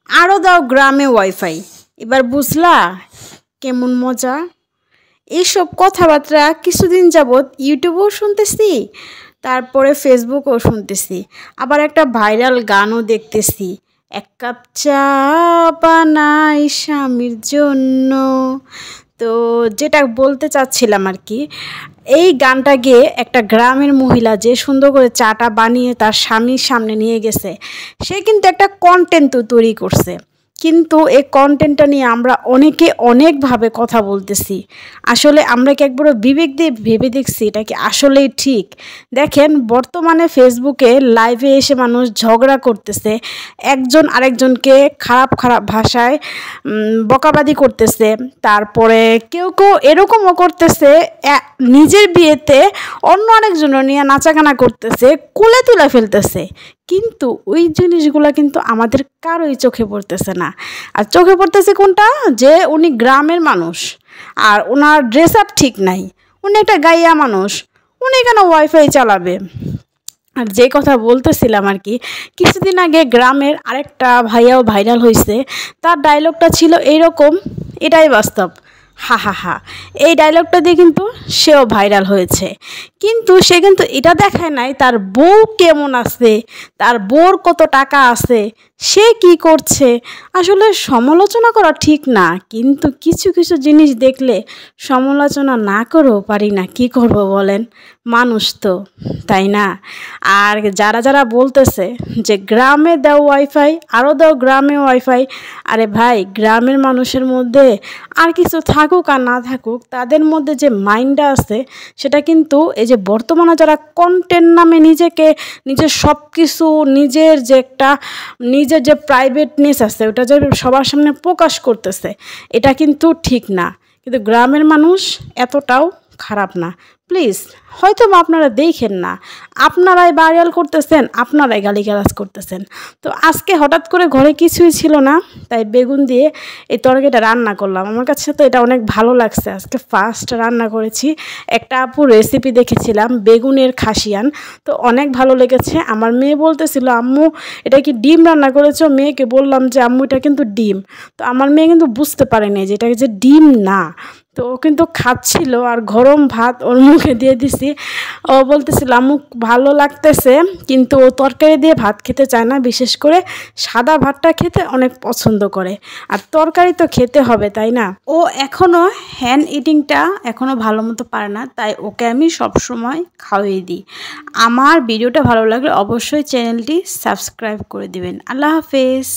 আরও দাও গ্রামে ওয়াইফাই। এবার বুঝলা কেমন মজা? এইসব কথাবার্তা কিছুদিন যাবৎ ইউটিউবেও শুনতেছি, তারপরে ফেসবুকেও শুনতেছি, আবার একটা ভাইরাল গানও দেখতেছি। এক কাপ চা বানাই স্বামীর জন্য। তো যেটা বলতে চাচ্ছিলাম আর কি, এই গানটা গেয়ে একটা গ্রামের মহিলা যে সুন্দর করে চাটা বানিয়ে তার স্বামীর সামনে নিয়ে গেছে, সে কিন্তু একটা কন্টেন্ট তো তৈরি করছে। কিন্তু এই কন্টেন্টটা নিয়ে আমরা অনেকে অনেকভাবে কথা বলতেছি। আসলে আমরা কি একবারও বিবেক দিয়ে ভেবে দেখছি এটা কি আসলেই ঠিক? দেখেন, বর্তমানে ফেসবুকে লাইভে এসে মানুষ ঝগড়া করতেছে, একজন আরেকজনকে খারাপ খারাপ ভাষায় বকাবাদি করতেছে। তারপরে কেউ কেউ এরকমও করতেছে নিজের বিয়েতে অন্য আরেকজনের নিয়ে নাচাগানা করতেছে, কোলে তুলে ফেলতেছে। কিন্তু ওই জিনিসগুলো কিন্তু আমাদের কারোই চোখে পড়তেছে না। আর চোখে পড়তেছে কোনটা? যে উনি গ্রামের মানুষ আর ওনার ড্রেস আপ ঠিক নাই, উনি একটা গাইয়া মানুষ, উনি কেন ওয়াইফাই চালাবে? আর যে কথা বলতেছিলাম আর কি, কিছুদিন আগে গ্রামের আরেকটা ভাইয়াও ভাইরাল হয়েছে। তার ডায়লগটা ছিল এইরকম, এটাই বাস্তব, হা হা হা। এই ডায়লগটা দিয়ে কিন্তু সেও ভাইরাল হয়েছে। কিন্তু সে কিন্তু এটা দেখায় নাই তার বউ কেমন আছে, তার বউর কত টাকা আছে, সে কি করছে। আসলে সমালোচনা করা ঠিক না, কিন্তু কিছু কিছু জিনিস দেখলে সমালোচনা না করেও পারি না। কি করব বলেন, মানুষ তো, তাই না? আর যারা যারা বলতেছে যে গ্রামে দাও ওয়াইফাই, আরও দাও গ্রামে ওয়াইফাই, আরে ভাই, গ্রামের মানুষের মধ্যে আর কিছু থাকুক আর না থাকুক, তাদের মধ্যে যে মাইন্ডটা আছে সেটা কিন্তু এই যে বর্তমানে যারা কন্টেন্ট নামে নিজেকে, নিজের সব কিছু, নিজের যে একটা নিজের যে প্রাইভেটনেস আছে ওটা যে সবার সামনে প্রকাশ করতেছে, এটা কিন্তু ঠিক না। কিন্তু গ্রামের মানুষ এতটাও খারাপ না। প্লিজ, হয়তো আপনারা দেখেন না, আপনারাই ভাইরাল করতেছেন, আপনারাই গালিগালাজ করতেছেন। তো আজকে হঠাৎ করে ঘরে কিছুই ছিল না, তাই বেগুন দিয়ে এই তরকারিটা রান্না করলাম। আমার কাছে তো এটা অনেক ভালো লাগছে, আজকে ফার্স্ট রান্না করেছি। একটা আপু রেসিপি দেখেছিলাম বেগুনের খাসিয়ান, তো অনেক ভালো লেগেছে। আমার মেয়ে বলতেছিল, আম্মু এটা কি ডিম রান্না করেছো? মেয়েকে বললাম যে আম্মু এটা কিন্তু ডিম। তো আমার মেয়ে কিন্তু বুঝতে পারেনি যে এটা যে ডিম না। তো ও কিন্তু খাচ্ছিল, আর গরম ভাত ওর মুখে দিয়ে দিছি। ও বলতেছিল আম্মু ভালো লাগতেছে, কিন্তু ও তরকারি দিয়ে ভাত খেতে চায় না, বিশেষ করে সাদা ভাতটা খেতে অনেক পছন্দ করে। আর তরকারি তো খেতে হবে, তাই না? ও এখনও হ্যান্ড ইটিংটা এখনও ভালো মতো পারে না, তাই ওকে আমি সবসময় খাওয়িয়ে দিই। আমার ভিডিওটা ভালো লাগলে অবশ্যই চ্যানেলটি সাবস্ক্রাইব করে দিবেন। আল্লাহ হাফেজ।